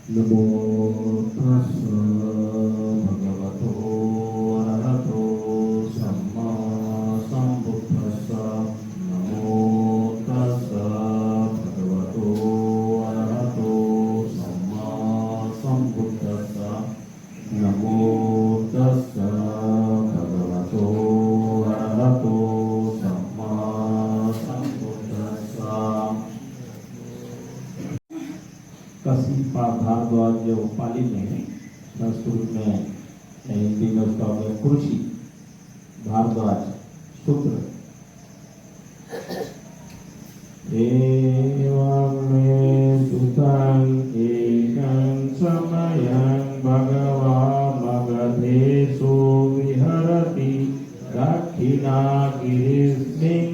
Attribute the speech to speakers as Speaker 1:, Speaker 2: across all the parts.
Speaker 1: नमो तस्स भगवतो अरहतो सम्मा सम्बुद्धस्स। नमो तस्स भगवतो अरहतो सम्मा सम्बुद्धस्स। नमो तस्स भगवतो अरहतो सम्मा सम्बुद्धस्स। कसी भारद्वाज जो पाली में संस्कृत में हिंदी में उसका हो गया कृषि भारद्वाज सूत्र। एवं में सुतं एकं समयं भगवान् मगधेषु विहरति दक्षिणागिरिस्मिन्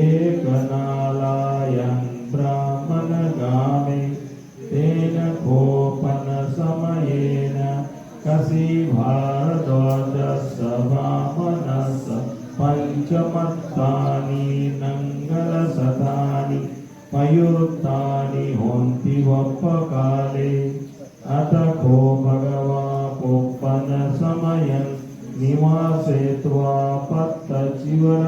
Speaker 1: एकनालायं ब्राह्मणगामे। तेन कोपन समयेन कसी भारद्वाजस्य ब्राह्मणस्य पंचमत्तानि नंगलशतानि पयुक्तानि होन्ति वप्पकाले। अत को भगवान् कोपन समयं निवासे त्वा पत्तचिवरमादाय।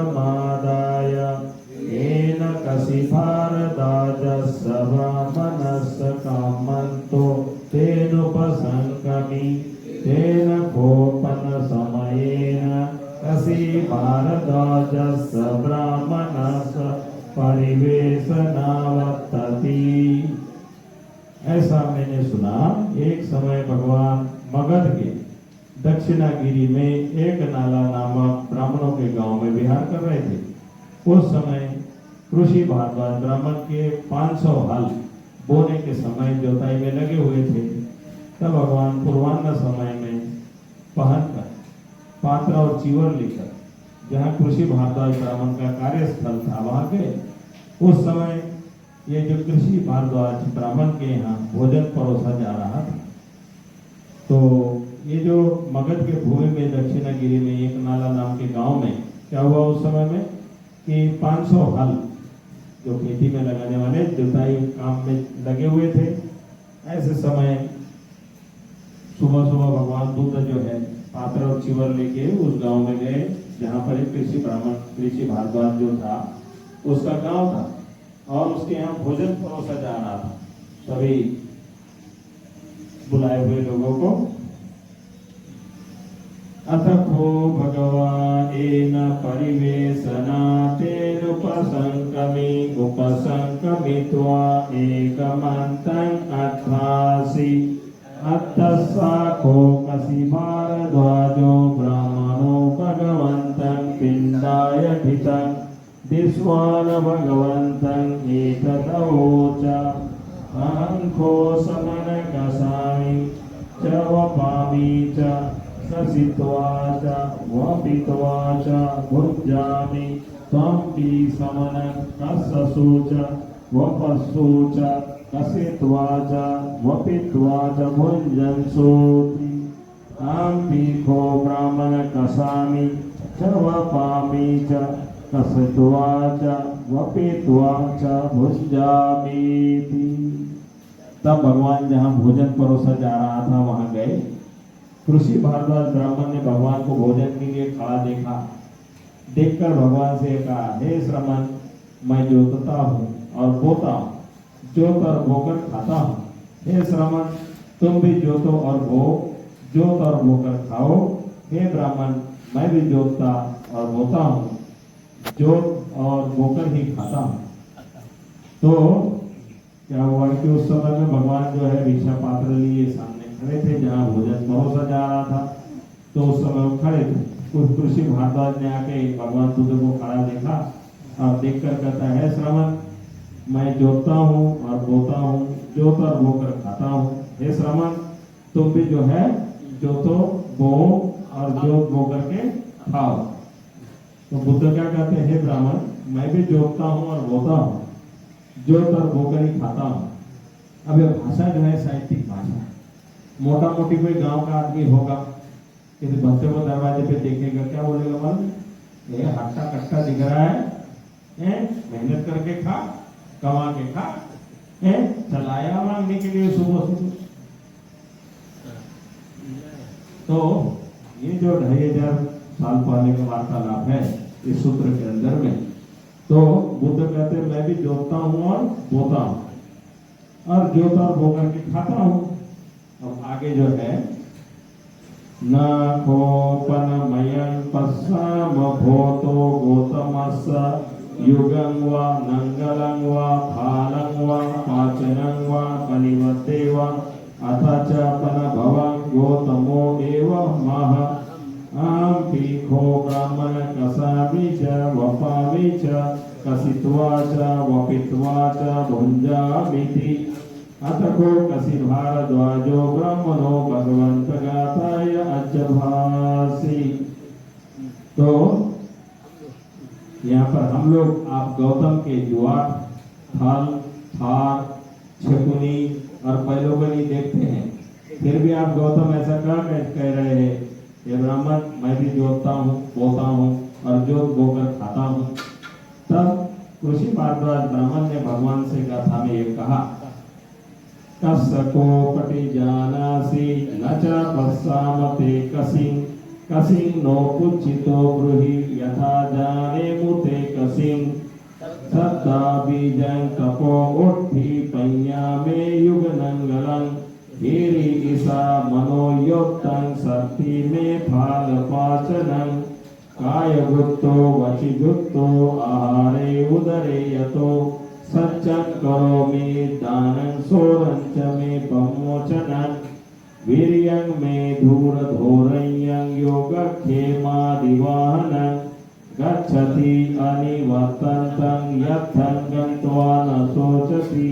Speaker 1: येन कसी भारद्वाजस्य ब्राह्मणस्य कामन्तो तेनुपसङ्गमि। तेन कोपन समयेन कसी भारद्वाजस्य ब्राह्मणस्य परिवेशनावर्तति। ऐसा मैंने सुना, एक समय भगवान मगध के दक्षिणागिरी में एक नाला नामक ब्राह्मणों के गांव में विहार कर रहे थे। उस समय कृषि भारद्वाज ब्राह्मण के 500 हल बोने के समय जोताई में लगे हुए थे। तब भगवान पूर्वाह्न समय में पहनकर पात्र और चीवर लेकर जहाँ कृषि भारद्वाज ब्राह्मण का कार्यस्थल था वहां गए। उस समय ये जो कृषि भारद्वाज ब्राह्मण के यहाँ भोजन परोसा जा रहा था, तो ये जो मगध के भूमि में दक्षिणागिरी में एक नाला नाम के गांव में क्या हुआ उस समय में कि 500 हल जो खेती में लगाने वाले जुताई काम में लगे हुए थे। ऐसे समय सुबह सुबह भगवान बुद्ध जो है पात्र और चिवर लेके उस गांव में गए जहां पर एक कृषि ब्राह्मण कृषि भारद्वाज जो था उसका गांव था और उसके यहाँ भोजन परोसा जा रहा था सभी बुलाए हुए लोगों को। अथ को भगवान परिवेशनातेनुपसंकमित्वा एकमन्तं अथासि। अतस्साको कसी भारद्वाजो ब्राह्मणो भगवन्तं पिण्डायधितं दिस्वान् भगवन्तं एतदवोच। अहं कोशमनकसामि च वपामि च ससित्वा च वपित्वा च भुञ्जामि। त्वं पि समनकससु च वपस्सु च कसित्वा च वपित्वा च भुञ्जन्सोऽपि। अहं पीठो ब्राह्मणकसामि च वपामि च कसित्वा च वपित्वा च भुञ्जामीति। तब भगवान जहाँ भोजन परोसा जा रहा था वहां गए। कृषि भारद्वाज ब्राह्मण ने भगवान को भोजन के लिए खड़ा देखा। देखकर भगवान से कहा, हे श्रमण, मैं जोतता हूँ और बोता हूँ, जोत और बोकर खाता हूँ। हे श्रमण, तुम भी जोतो और बो, जोत और बोकर खाओ। हे ब्राह्मण, मैं भी जोतता और बोता हूँ, जोत और बोकर ही खाता हूँ। तो क्या हुआ कि उस समय में भगवान जो है भिक्षा पात्र लिए सामने खड़े थे जहाँ भोजन परोसा जा रहा था। तो उस समय वो खड़े थे। उस कृषि भारद्वाज ने आके भगवान बुद्ध को खड़ा देखा और देखकर कहता है, श्रवण, मैं जोतता हूँ और बोता हूँ, जोत और बोकर खाता हूँ। हे श्रवण, तुम भी जो है जोतो बो और जोत बो करके खाओ। तो बुद्ध क्या कहते हैं, हे ब्राह्मण, मैं भी जोतता हूँ और बोता हूँ, जोत और बोकर ही खाता हूँ। अब ये भाषा जो है साहित्यिक भाषा है। मोटा मोटी कोई गांव का आदमी होगा, किसी बच्चे को दरवाजे पे देखेगा, क्या बोलेगा, मालूम, ये हट्टा कट्टा दिख रहा है, मेहनत करके खा, कमा के खा, चलाया मांगने के लिए सुबह सुबह तो ये जो 2500 साल पहले का वार्तालाप है इस सूत्र के अंदर में, तो बुद्ध कहते हैं मैं भी जोतता हूँ और बोता हूँ, और जोत और बो करके खाता हूँ। अब आगे जो है न खोपनमयं पश्याम भूतो गौतमस्स युगं वा नंगलं वा फालं वा पाचनं वा पनिवते वा अथ च पनभवं गौतमो एव मह आम पीखो ब्राह्मण कसामि च वपामि च कसित्वा च वपित्वा च भुञ्जामीति अतको कसी भारद्वाजो ब्राह्मणो भगवंत गाताय अज्जभासी। तो यहाँ पर हम लोग आप गौतम के जुआट, थल, थार, छकुनी और पैलोगनी देखते हैं, फिर भी आप गौतम ऐसा कह रहे हैं ये ब्राह्मण मैं भी जोतता हूँ, बोता हूँ और जोत बोकर खाता हूँ। तब ऋषि भारद्वाज ब्राह्मण ने भगवान से गाथा में ये कहा कस्सको पटि जानासि न च पश्यामते कसिं कसिं नो पुच्छितो ब्रूहि यथा जाने मुते कसिं सत्ता बीजं तपो उट्ठि पय्यामे युगनंगलं हीरि ईसा मनोयोक्तं शक्ति में फाल पाचनं कायगुप्तो वचिगुप्तो आहारे उदरे यतो सच्चं करोमि दानं सोरं च मे पमोचनं वीर्यं मे धूरधोरयं योगक्षेमादिवाहनं गच्छति अनिवर्तन्तं यत्थं गत्वा न शोचति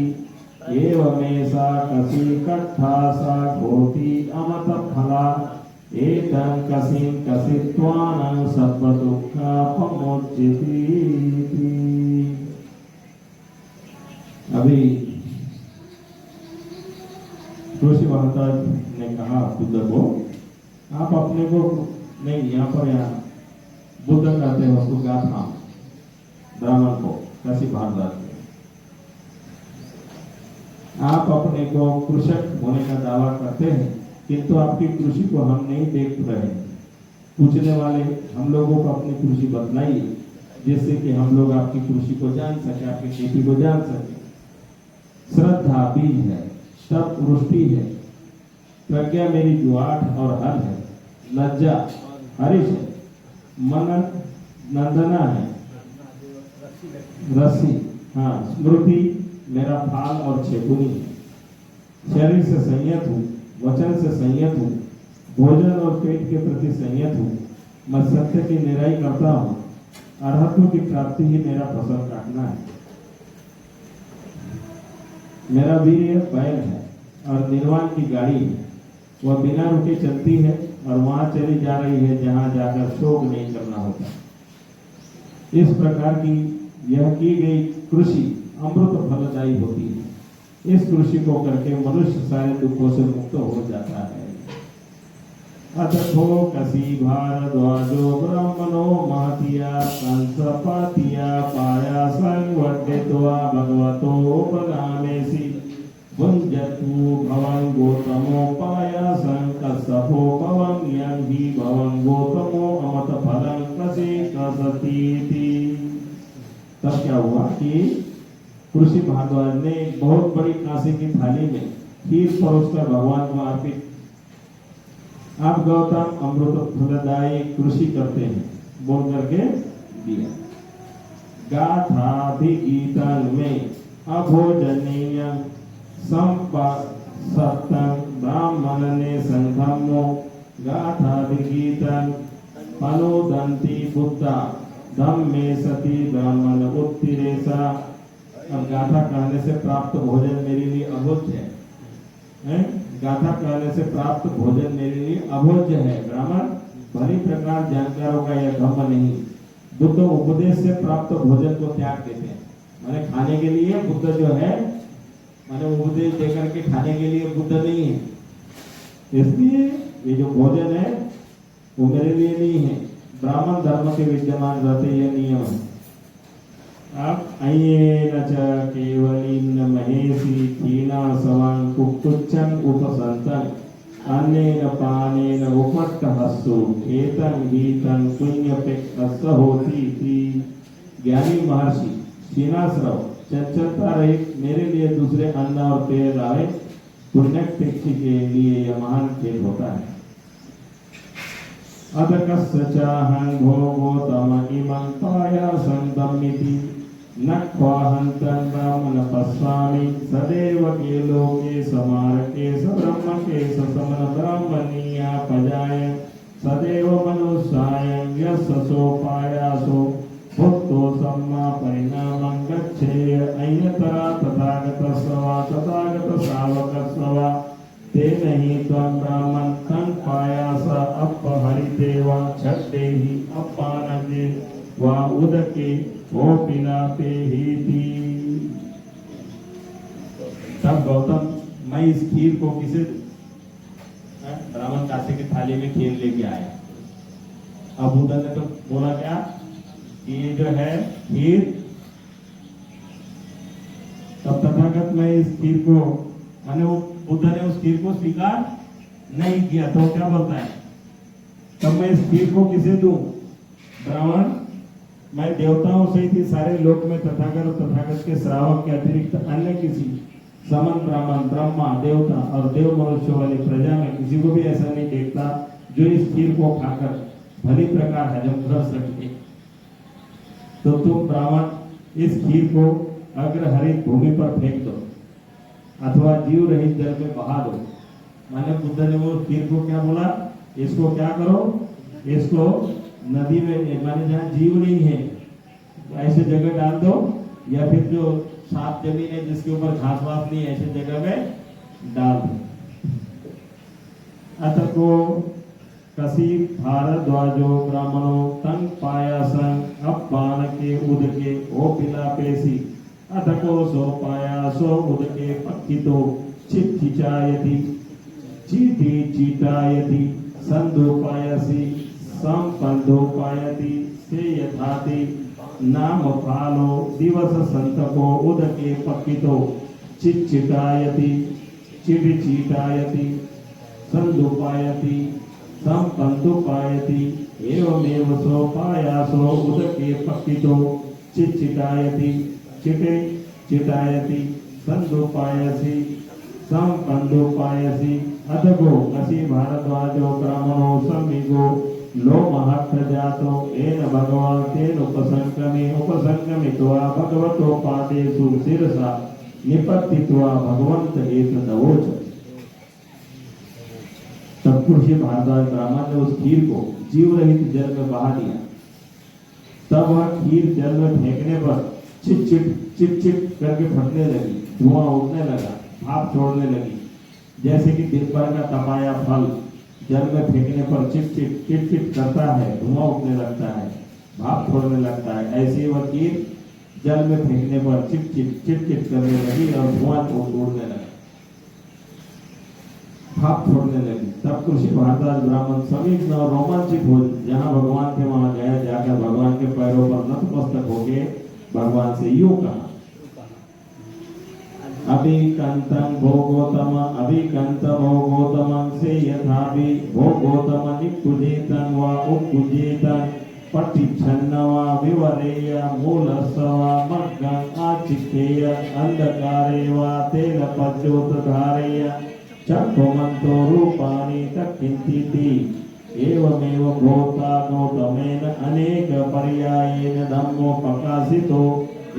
Speaker 1: एवमेषा कसी कट्ठा सा घोटी अमतफला एतं कसिं कसित्वानं सर्वदुःखापमोच्यति। अभी ऋषि भारद्वाज ने कहा बुद्ध को आप अपने को नहीं, यहाँ बुद्ध कहते हैं उसको गाथा ब्राह्मण को कसी भारद्वाज ने, आप अपने को कृषक होने का दावा करते हैं किंतु आपकी कृषि को हम नहीं देख रहे। पूछने वाले हम लोगों को अपनी कृषि बतलाइए जिससे कि हम लोग आपकी कृषि को जान सके, आपकी खेती को जान सके। श्रद्धा बीज है, तप वृष्टि है, प्रज्ञा मेरी जुआठ और हल है, लज्जा हरीश है, मन नंदना है, रसी हाँ स्मृति मेरा फाल और छेकुनी है, शरीर से संयत हूँ, वचन से संयत हूँ, भोजन और पेट के प्रति संयत हूँ, मैं सत्य की निराई करता हूँ, अरहत्व की प्राप्ति ही मेरा फसल काटना है, मेरा वीर्य बैल है और निर्वाण की गाड़ी है, वह बिना रुके चलती है और वहां चली जा रही है जहां जाकर शोक नहीं करना होता। इस प्रकार की यह की गई कृषि अमृत फलदायी होती है। इस कृषि को करके मनुष्य सारे दुखों से मुक्त हो जाता है। अथो कसी भारद्वाजो ब्राह्मणो महतिया कंसपातिया पाया संवड्डित्वा भगवतोपगामेसि भुञ्जतु भवं गौतमो पायासं कस्सपो भवं यं हि भवं गौतमो अमृतफलं कसे कसतीति। तब क्या हुआ कि ऋषि भारद्वाज ने बहुत बड़ी कांसे की थाली में खीर परोसकर भगवान को अर्पित, आप गौतम अमृत फलदायी कृषि करते हैं बोल करके दिया। गाथाभिगीतं में अभोजनीय संपत्तं ब्राह्मण ने संघमो गाथाभिगीतं अनुदन्ति बुद्धा धम्मे सती ब्राह्मण उत्तिरेसा। अब गाथा कहने से प्राप्त भोजन मेरे लिए अभोज्य है, गाथा कहने से प्राप्त भोजन मेरे लिए अभोज्य है। ब्राह्मण भली प्रकार जानकारों का यह धम्म नहीं। बुद्ध उपदेश से प्राप्त भोजन को त्याग देते हैं, माने खाने के लिए बुद्ध जो है, माने उपदेश देकर के खाने के लिए बुद्ध नहीं है। इसलिए ये जो भोजन है वो मेरे लिए नहीं है। ब्राह्मण धर्म के विद्यमान रहते यह नियम है। अब अयेन च केवलीन महेशी कीना सवां कुक्कुच्चं उपसंतं अन्नेन पानेन उपट्टहस्तु एतं हीतं पुण्यपेक्षस्य होती थी। ज्ञानी महर्षि सीनाश्रव चंचलता रहित मेरे लिए दूसरे अन्न और पेय लाए, पुण्यपेक्षी के लिए यह महान खेद होता है। अथ कस्य चाहं भोगोतम इमं पायासं दम्मिति न क्वाहन्तं ब्राह्मण पश्यामि सदैव के लोके समारके स ब्रह्म के समन ब्राह्मणीया पजाय सदैव मनुष्यायं यस्सो पायासो भुक्तो सम्मा परिणामं गच्छेय अन्यतरा तथागत शावकस्व वा तेन हि त्वं ब्राह्मण तं पायास अपहरिते वा छड्डेहि अपानके वा उदके वो पिलाते ही थी। तब गौतम मैं इस खीर को किसे ब्राह्मण कासे की थाली में खीर लेके आया। अब बुद्ध ने तो बोला क्या कि ये जो है खीर, तब तथागत मैं इस खीर को, माने वो बुद्ध ने उस खीर को स्वीकार नहीं किया, तो क्या बोलता है तब मैं इस खीर को किसे दूं? ब्राह्मण, मैं देवताओं सहित ही सारे लोक में तथागत और तथागत के श्रावक के अतिरिक्त अन्य किसी समन ब्राह्मण, ब्रह्मा, देवता और देव मनुष्यों वाली प्रजा में किसी को भी ऐसा नहीं देखता जो इस खीर को खाकर भली प्रकार हजम कर सके। तो तुम ब्राह्मण इस खीर को अग्रहरित भूमि पर फेंक दो अथवा जीव रहित जल में बहा दो। माने बुद्ध ने वो खीर को क्या बोला, इसको क्या करो, इसको नदी में, माने जहाँ जीव नहीं है ऐसे जगह डाल दो, या फिर जो साफ जमीन है जिसके ऊपर घास वास नहीं है ऐसे जगह में डाल दो। अतः को कसी भारद्वाजो ब्राह्मणो तंग पायासं अपान के उदके ओ पिलापेसी अतः को सो पायासो उदके पक्कितो चिचिचायति चीटी चीटायति संदोपायसी संपंदोपायति से यथाति नाम फालो दिवस संतको उदके पक्कितो चिचिटायति चिटिचीटायति संदोपायति संपंदोपायति एवमेव सो पायासो उदके पक्कितो चिचिटायति चिटे चिटायति संदोपायसी संपंदोपायसी अधगो कसी भारद्वाजो ब्राह्मणो समिगो लो महत्प्रजातो एन भगवान तेन उपसंगमित्वा भगवतो पादेषु शिरसा निपतित्वा भगवंत एतदवोच। तब ऋषि भारद्वाज ब्राह्मण ने उस खीर को जीव रहित जल में बहा दिया। तब वह खीर जल में फेंकने पर चिट चिट चिट चिट करके फटने लगी, धुआं उठने लगा, भाप छोड़ने लगी, जैसे कि दिन भर का तपाया फल जल में फेंकने पर चिट चिट चिट चिट करता है, धुआं उठने लगता है, भाप छोड़ने लगता है। ऐसे वह खीर जल में फेंकने पर चिट चिट चिट चिट करने लगी और धुआं उड़ने लगा, भाप छोड़ने लगी। तब ऋषि भारद्वाज ब्राह्मण समीप और रोमांचित हो जहाँ भगवान थे वहां गया, जाकर भगवान के पैरों पर नतमस्तक होके भगवान से यूं कहा, अभिकंतं भोगोतम अभिकंतं भोगोतमं से यथाभि भोगोतम निकुजेतं वा उपकुजेतं पटिच्छन्न वा विवरेय मूलस्य वा मग्गं आचिक्केय अंधकारे वा तेन पज्योत धारेय चक्षुमन्तो रूपाणि तक्किन्तिति एवमेव भूता गौतमेन अनेक पर्यायेन धम्मो प्रकाशितो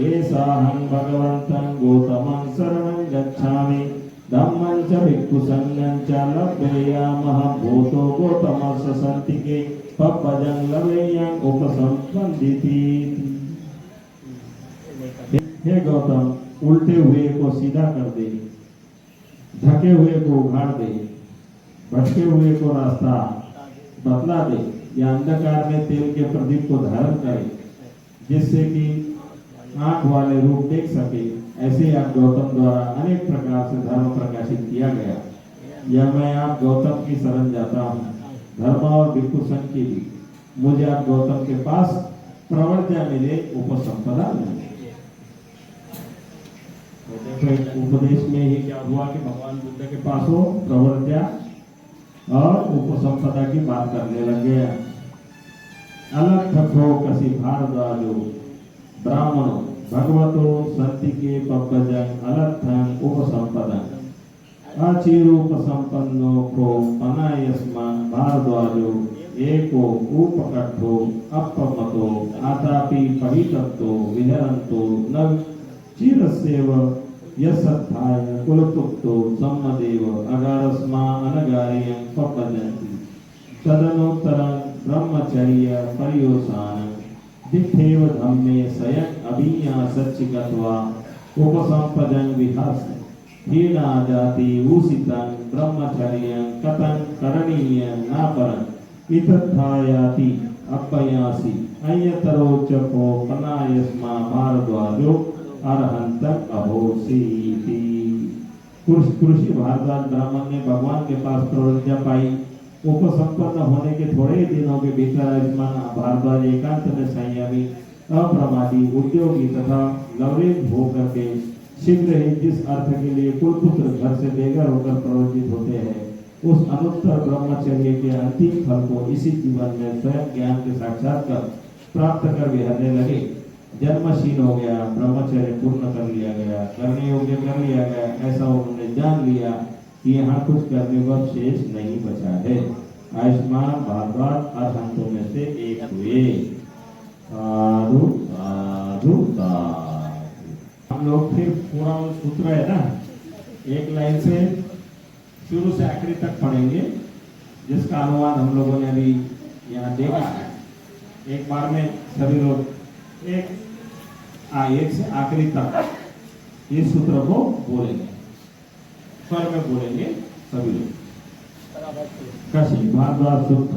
Speaker 1: एसाहं भगवन्तं गौतमं शरणं गच्छामि धम्मं च भिक्षुसंगं च लभ्येयामः भूतो गौतमस्य सन्तिके पपजं लभेयं उपसंपन्दिति। हे गौतम, उल्टे हुए को सीधा कर दे, ढके हुए को उघाड़ दे, भटके हुए को रास्ता बतला दे, या अंधकार में तेल के प्रदीप को धारण करे जिससे कि आंख वाले रूप देख सके। ऐसे आप गौतम द्वारा अनेक प्रकार से धर्म प्रकाशित किया गया। यह मैं आप गौतम की शरण जाता हूँ, धर्म और भिक्षु संघ की भी। मुझे आप गौतम के पास प्रवर्त्या मिले, उपसंपदा मिले। उपदेश में ही क्या हुआ कि भगवान बुद्ध के पास हो प्रवर्त्या और उपसंपदा की बात करने लग गया। अलग थको कसी भारद्वाजो ब्राह्मणों भगवतो संति के पक्कजन अलग थन उपसंपदन अचिरूपसंपन्नो को पनायस्मान भारद्वाजो एको उपकट्ठो अपमतो आतापि पवित्रतो विहरन्तो न चिरस्येव यशत्थाय कुलपुक्तो सम्मदेव अगारस्मा अनगार्यं पपजन्ति तदनोत्तरं ब्रह्मचर्य पर्योसानं दिठेव धम्मे स्वयं अभिज्ञा सच्चिकत्वा उपसंपदं विहास हीना जाति उसितं ब्रह्मचर्यं कथं करणीयं न परं इतत्थायाति अपयासि अय्यतरोच को पनायस्मा भारद्वाजो अरहंतक अभोसीति। कृषि भारद्वाज ब्राह्मण ने भगवान के पास प्रवृत्तियां पाई। उपसंपन्न होने के थोड़े ही दिनों के भीतर आयुष्मान भारद्वाज एकांत में संयमी अप्रमादी उद्योगी तथा लवलेश होकर के शीघ्र ही जिस अर्थ के लिए कुलपुत्र घर से बेघर होकर प्रवृत्तित होते हैं उस अनुत्तर ब्रह्मचर्य के अंतिम फल को इसी जीवन में स्वयं ज्ञान के साक्षात्कार प्राप्त कर विहरने लगे। जन्मशील हो गया, ब्रह्मचर्य पूर्ण कर लिया गया, करने योग्य कर लिया गया, ऐसा उन्होंने जान लिया कि यहाँ कुछ करने को शेष नहीं बचा है। आयुष्मान भारद्वाज अरहंतों में से एक हुए। साधु साधु साधु। हम लोग फिर पूरा सूत्र है ना, एक लाइन से शुरू से आखिरी तक पढ़ेंगे, जिसका अनुवाद हम लोगों ने अभी यहाँ देखा है। एक बार में सभी लोग एक से आखिरी तक इस सूत्र को बोलेंगे, स्वर में बोलेंगे सभी लोग। कशी भारद्वाज सूत्र।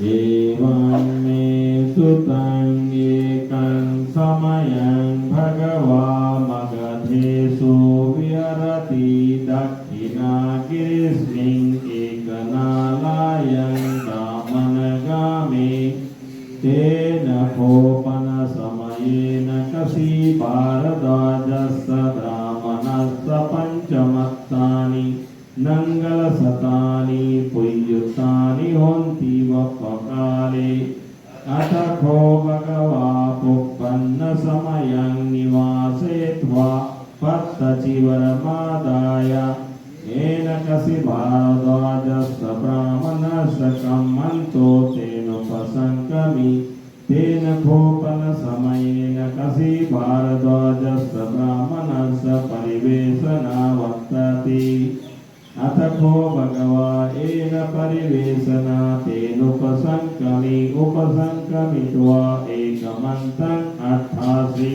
Speaker 1: एवं मे सुतं एकं समयं भगवा मगधेषु विहरति दक्षिणागिरिस्मिन् एकनालायं कामनगामे तेन कोपनसमयेन कसी भारद्वाजस्य ब्राह्मणस्य पञ्चमत्तानि नङ्गलशतानि पुय्युतानि होन्ति वपकाले अथ को भगवा पुप्पन्नसमयं निवासयित्वा पत्तचिवरमादाय येन कसी भारद्वाजस्य ब्राह्मणस्य कम्मन्तो तेनोपसङ्कमि तेन कोपनसमयेन कसी भारद्वाजस्य ब्राह्मणस्य परिवेशना वर्तते अथ को भगवा येन परिवेशना तेनुपसङ्कमि उपसङ्कमित्वा एकमन्तम् अर्थासि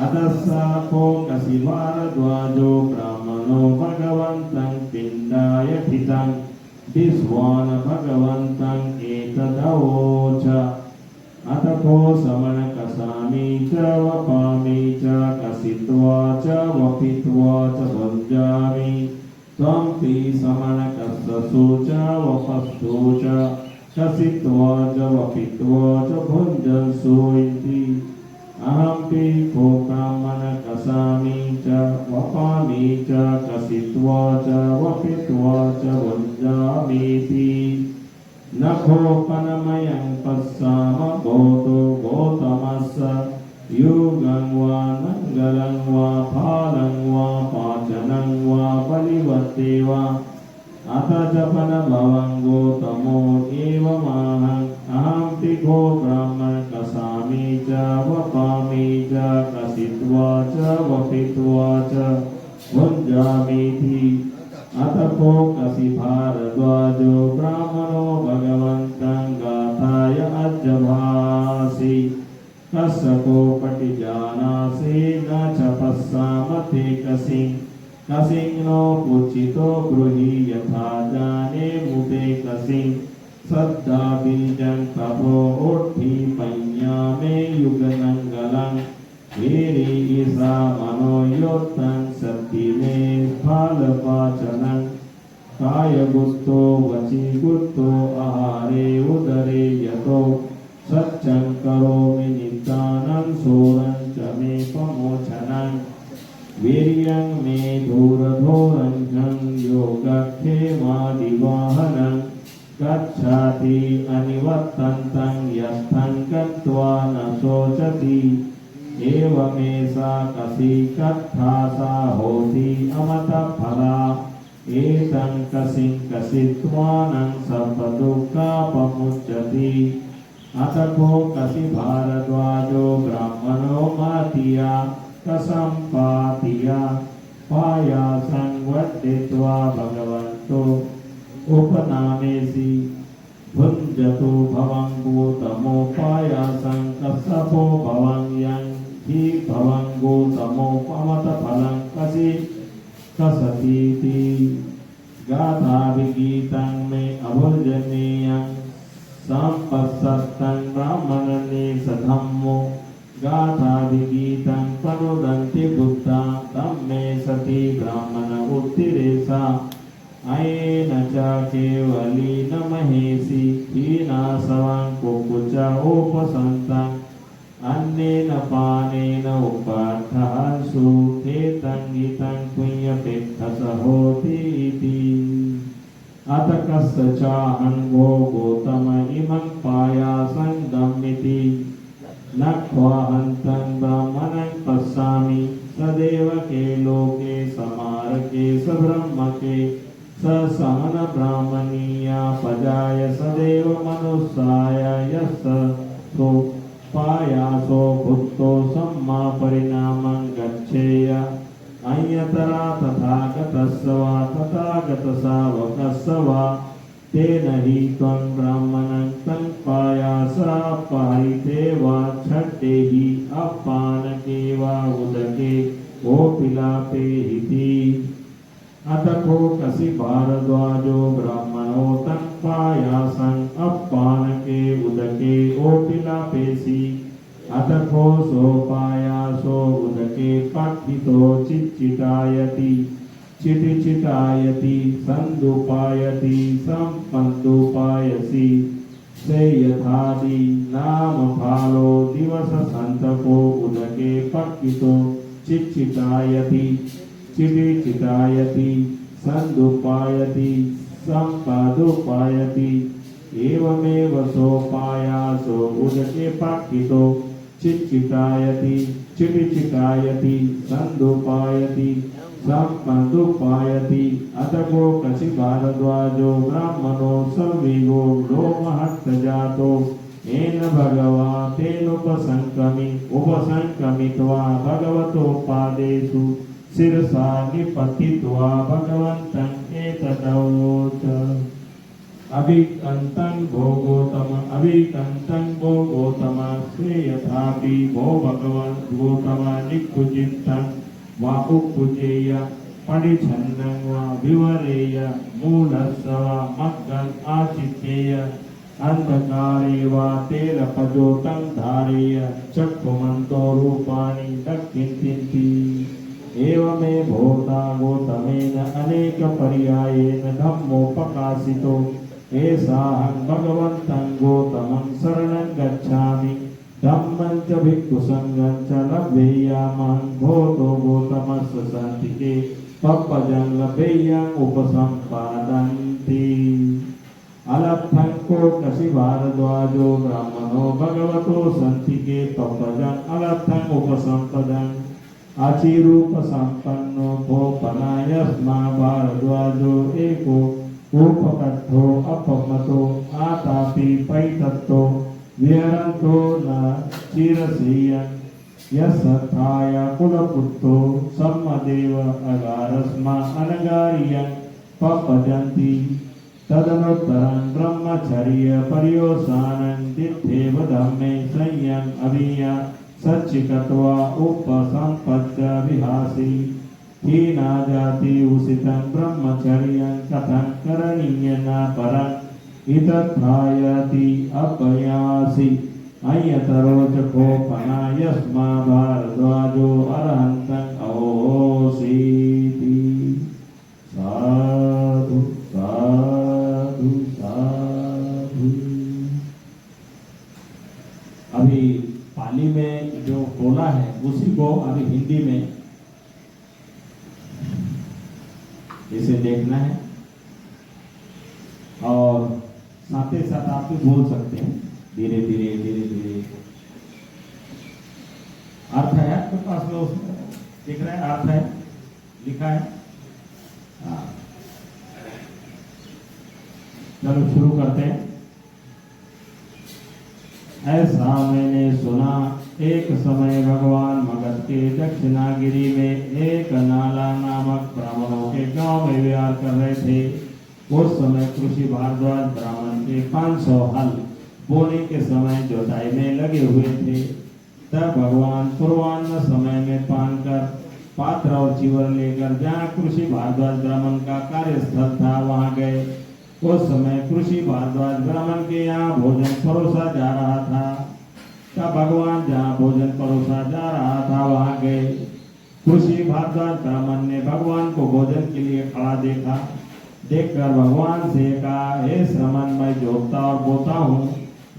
Speaker 1: अदस्साको कसी भारद्वाजो ब्राह्मणो भगवन्तं पिण्डाय ठितं दिस्वान् भगवन्तं एतदवोच अथ को समनकसामि च वपामि च कसित्वा च वपित्वा च भुञ्जामि त्वम्पि समनकस्सु च वपस्सु च कसित्वा च वपित्वा च भुञ्जन्सु इति अहमपि कोकामनकसामि च वपामि च कसित्वा च वपित्वा च भुञ्जामीति न कोपनमयं पश्याम गोतो गौतमस्य युगं वा नङ्गलं वा फालं वा पाचनं वा बलिवते वा अथ जपनभवं गौतमो एवमहं अहमपि गो ब्राह्मणकसामि च वपामि च कसित्वा च वपित्वा च भुञ्जामीति अथ को कसी भारद्वाजो ब्राह्मणो भगवन्तं गाथाय अजभासि कस्य को पटिजानासि न च पश्यामते कसिं नो पुचितो ब्रूहि यथा जाने मुते कसिं सद्दा बीजं तपो ओठि पञ्यामे युगनङ्गलं वीरि ईसा मनोयोत्तं सति मे फलपाचनं कायगुप्तो वचीगुप्तो आहारे उदरे यतो सच्चं करोमि नित्यानं शूरं च मे प्रमोचनं वीर्यं मे धूरधोरञ्जं योगक्षेमादिवाहनं गच्छति अनिवर्तन्तं यस्थं गत्वा न शोचति एवमेषा कसी कथा सा होति अमतफला एतं कसिं कसित्वानं सर्वदुःखापमुच्यति अतको कसी भारद्वाजो ब्राह्मणो मातिया कसंपातिया पायासं वद्दित्वा भगवन्तो उपनामेसि भुञ्जतु भवं भूतमोपायासं कස්සपो भवं यं हि भवं भूतमोपमतफलं कसि कसतीति गाथाभिगीतं मे अभुर्जनीयं सम्पत्सत्तं ब्राह्मणने सधम्मो गाथाभिगीतं पनुदन्ति बुद्धा तं मे सति ब्राह्मण उत्तिरेषा अयेन च केवलेन महेशि हीनासवं कुकुच उपसन्तं अन्नेन पानेन उपार्थः सुखेतं गीतं पुण्यपेक्षस होति इति अत कस्य चाहन्वो गौतम इमं पायासं गम्यति न क्वाहन्तं ब्राह्मणं पश्यामि सदैव के लोके समारके सब्रह्मके स समन ब्राह्मणीया पजाय सदैव मनुष्याय यस्य तो पायासो भुक्तो सम्मा परिणामं गच्छेय अन्यतरा तथागतस्य वा तथागतसावकस्य वा तेन हि त्वं ब्राह्मणं तं पायासापायिते वा छड्डे हि अपानके वा उदके वो पिलापे इति अतको कसी भारद्वाजो ब्राह्मणो तं पायासं अपानके उदके वो पिलापेसि अतको सोपायासो उदके पठितो चिच्चिटायति चिटिचिटायति संदुपायति संपन्दुपायसि से यथादि नाम फालो दिवस संतको उदके पठितो चिच्चिटायति चिटिचिटायति संदुपायति संपदुपायति एवमेव सोपायासो उदके पठितो चिच्चिटायति चिटिचिटायति संदुपायति संपदुपायति अतको कसी भारद्वाजो ब्राह्मणो संविगो लोमहस्तजातो येन भगवा उपसंक्रमित्वा भगवतोपादेषु शिरसा निपतित्वा भगवन्तं एतदवोच अभिकंतं भो गौतम श्रेयथापि भो भगवन् गौतम निकुचितं वा उपपुजेय पडिछन्नं वा विवरेय मूलस्य वा मग्गन् आचित्येय अंधकारे वा तेलपजोतं धारेय चक्षुमन्तो रूपाणि दक्षिन्ति एवमे भूता गौतमेन अनेक पर्यायेन धम्मोपकाशितो एषाहं भगवन्तं गौतमं शरणं गच्छामि धम्मं च भिक्षुसङ्गं च लभेयामहं भूतो गौतमस्य सन्तिके पप्पजं लभेयम् उपसम्पादन्ति अलब्धं को कसी भारद्वाजो ब्राह्मणो भगवतो सन्तिके पप्पजं अलब्धं उपसम्पदन् आचिरूप संपन्नो भोपनायस्मा भारद्वाजो एको उपकट्ठो अपमतो आतापि पैतत्तो विहरन्तो न चिरसेयं यस्सत्थाय कुलपुत्रो सम्मदेव अगारस्मा अनगारियं पपजन्ति तदनुत्तरं ब्रह्मचर्य पर्योसानं दिद्धेव धम्मे संयम अभिया सच्चिकत्वा उपसंपद्य विहासि हीना जाति उषितं ब्रह्मचर्यं कथं करणीयं न परम् इतथायति अपयासि अन्यतरो च कोपना यस्मा भारद्वाजो अरहन्तं अहोसीति साधु साधु साधु। अभी पाली में जो बोला है उसी को अभी हिंदी में इसे देखना है और साथ ही साथ आप भी बोल सकते हैं धीरे धीरे धीरे धीरे। अर्थ है आपके पास में, उसमें दिख रहा है, अर्थ है, लिखा है। हाँ, चलो शुरू करते हैं। ऐसा मैंने सुना, एक समय भगवान मगध के दक्षिणागिरी में एक नाला नामक ब्राह्मणों के गांव में विहार कर रहे थे। उस समय कृषि भारद्वाज ब्राह्मण के 500 हल बोने के समय जोताई में लगे हुए थे। तब भगवान पूर्वान्न समय में पान कर पात्र और चिवर लेकर जहाँ कृषि भारद्वाज ब्राह्मण का कार्यस्थल था वहां गए। उस समय कृषि भारद्वाज ब्राह्मण के यहाँ भोजन परोसा जा रहा था। तब भगवान जहाँ भोजन परोसा जा रहा था वहां गए। कृषि भारद्वाज ब्राह्मण ने भगवान को भोजन के लिए खड़ा देखा। देखकर भगवान से कहा, हे श्रमण, मैं जोतता और बोता हूँ,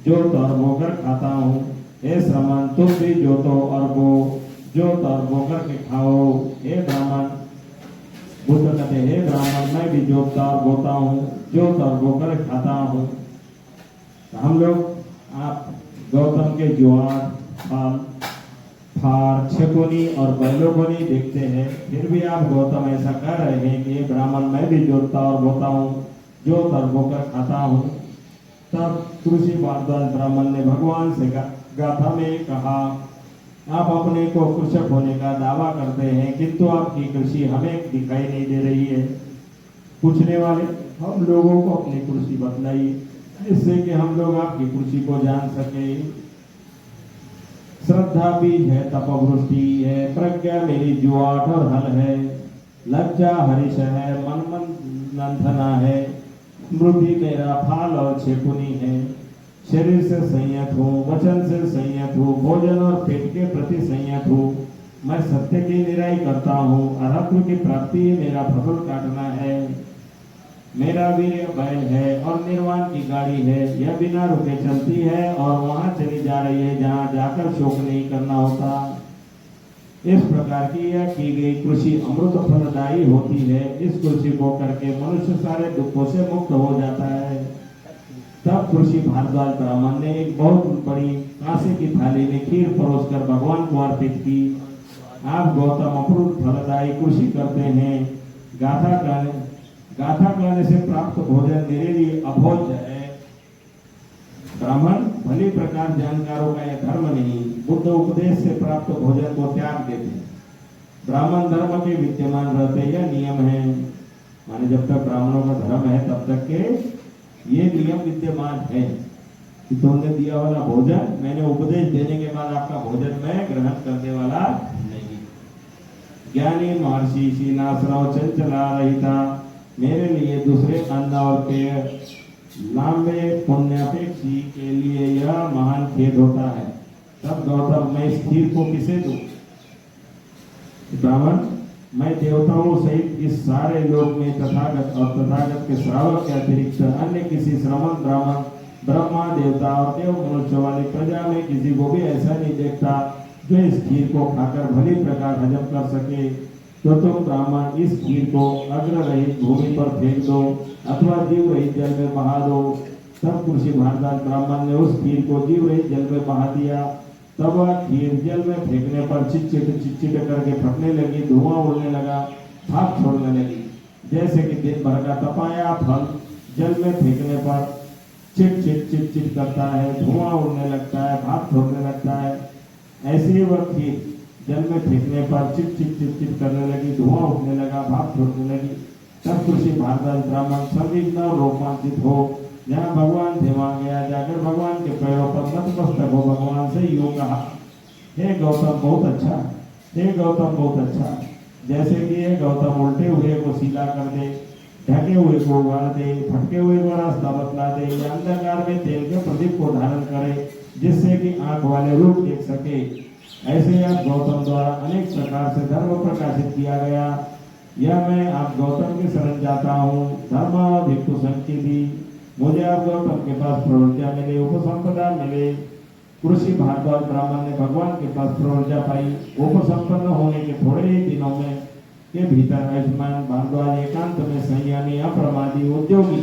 Speaker 1: जोत और बोकर खाता हूँ। हे श्रमण, तुम भी जोतो और बो, जोत और बोकर के खाओ। हे ब्राह्मण, बुद्ध कहते, हे ब्राह्मण, मैं भी जोतता और बोता हूँ, जोत और बोकर खाता हूँ। हम लोग आप गौतम के ज्वार, फल, फार, छकोनी और बैलों को नहीं देखते हैं, फिर भी आप गौतम ऐसा कह रहे हैं कि ब्राह्मण, मैं भी जोतता और बोता हूँ, जोत और बोकर खाता हूँ। तब कृषि भारद्वाज ब्राह्मण ने भगवान से गाथा में कहा, आप अपने को कृषक होने का दावा करते हैं, किंतु आपकी कृषि हमें दिखाई नहीं दे रही है। पूछने वाले, हम लोगों को अपनी कृषि बतलाइए, जिससे कि हम लोग आपकी कृषि को जान सके। श्रद्धा बीज है, तपवृष्टि है, प्रज्ञा मेरी जुआट और हल है, लज्जा हरीश है, मन नंथना है, स्मृति मेरा फाल और छेकुनी है। शरीर से संयत हूँ, वचन से संयत हूँ, भोजन और पेट के प्रति संयत हूँ। मैं सत्य की निराई करता हूँ, अरहत्व की प्राप्ति मेरा फसल काटना है। मेरा वीर्य बैल है और निर्वाण की गाड़ी है, यह बिना रुके चलती है और वहां चली जा रही है जहां जाकर शोक नहीं करना होता। इस प्रकार की यह की गई कृषि अमृत फलदायी होती है। इस कृषि को करके मनुष्य सारे दुखों से मुक्त हो जाता है। तब कृषि भारद्वाज ब्राह्मण ने एक बहुत बड़ी कांसे की थाली में खीर परोसकर भगवान को अर्पित की। आप गौतम अमृत फलदायी कृषि करते हैं, गाथा कहने से प्राप्त भोजन मेरे लिए अभोज्य है। ब्राह्मण भली प्रकार जानकारों का यह धर्म नहीं, बुद्ध उपदेश से प्राप्त भोजन को त्याग देते। ब्राह्मण धर्म के विद्यमान रहते यह नियम है, माने जब तक ब्राह्मणों का धर्म है तब तक के ये नियम विद्यमान है कि तुमने दिया वाला भोजन, मैंने उपदेश देने के बाद आपका भोजन मैं ग्रहण करने वाला नहीं। ज्ञानी महर्षि शीनाश्रव चंचला रहिता, मेरे लिए दूसरे अन्न और पेय लांबे पुण्यापेक्षी के लिए यह महान खेद होता है। तब गौतम, मैं इस खीर को किसे दूं? ब्राह्मण, मैं देवताओं सहित इस सारे लोक में तथागत और तथागत के श्रावक के अतिरिक्त अन्य किसी श्रमण ब्राह्मण, ब्रह्मा, देवता और देव मनुष्य वाली प्रजा में किसी को भी ऐसा नहीं देखता जो इस खीर को खाकर भली प्रकार हजम कर सके। तो तुम ब्राह्मण इस खीर को अग्र रहित भूमि पर फेंक दो अथवा जीव रहित जल में बहा दो। तब कृषि भारद्वाज ब्राह्मण ने उस खीर को जीव रहित जल में बहा दिया। तब वह खीर जल में फेंकने पर चिटचिट करके फटने लगी, धुआं उड़ने लगा, भाप छोड़ने लगी। जैसे कि दिन भर का तपाया फल जल में फेंकने पर चिट करता है, धुआं उड़ने लगता है, भाप छोड़ने लगता है, ऐसे ही वह खीर जल में फेंकने पर चिट करने लगी, धुआं उठने लगा, भाप छोड़ने लगी। तब कृषि भारद्वाज ब्राह्मण संदिग्ध और रोमांचित हो जहाँ भगवान थे वहां गया, जाकर भगवान के पैरों पर नतमस्तक हो भगवान से यूं कहा, हे गौतम बहुत अच्छा, हे गौतम बहुत अच्छा। जैसे कि ये गौतम उल्टे हुए को सीधा कर दे, ढके हुए को उगाड़ दे, भटके हुए को रास्ता बतला दे, या अंधकार में तेल के प्रदीप को धारण करे जिससे कि आंख वाले रूप देख सके। ऐसे आप गौतम द्वारा अनेक प्रकार से धर्म प्रकाशित किया गया। यह मैं आप गौतम के शरण जाता हूँ। धर्म भिक्षु संकीर्ति, मुझे आप गौतम के पास प्रवृत्तियां मिले, उपसंपदा मिले। कृषि भारद्वाज ब्राह्मण ने भगवान के पास प्रवृत्तियां पाई। उपसंपन्न होने के थोड़े ही दिनों में के भीतर आयुष्मान भारद्वाज एकांत संयमी अप्रमादी उद्योगी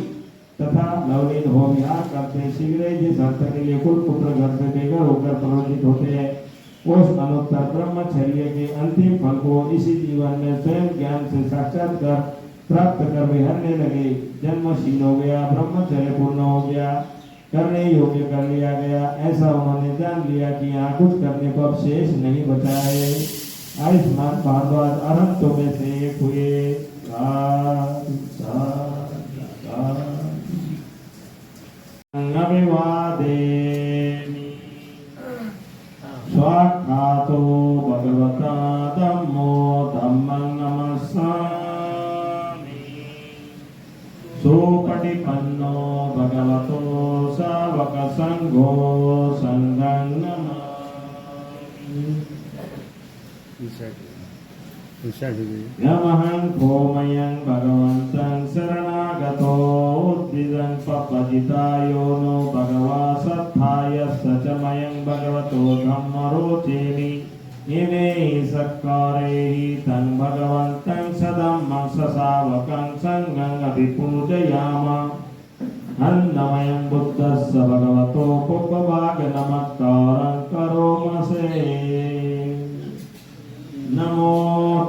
Speaker 1: तथा नवनीत हो विहार करते शीघ्र ही जिस अर्थ के लिए कुल पुत्र घर से बेघर होकर प्रवृत्त होते हैं उस अनुत्तर ब्रह्मचर्य के अंतिम फल को इसी जीवन में स्वयं ज्ञान से साक्षात्कार प्राप्त कर विहरने लगे। जन्मशील हो गया, ब्रह्मचर्य पूर्ण हो गया, करने योग्य कर लिया गया, ऐसा उन्होंने जान लिया कि यहाँ कुछ करने को अब शेष नहीं बचा है। आयुष्मान भारद्वाज अनंतों में से एक हुए। स्वाख्यातो भगवता धम्मो धम्मं नमस्सामि सुपटिपन्नो भगवतो सावक संघो संघं नमामि यमहं भोमयं भगवन्तं शरणागतो उद्विदं पपजितायो नो भगवा सत्थाय सचमयं भगवतो धम्मरोचेमि इमे सक्कारेहि तं भगवन्तं सधम्मं ससावकं संघं अभिपूजयामः अन्नमयं बुद्धस्य भगवतो पुपभाग नमस्कारं करोमसे नमो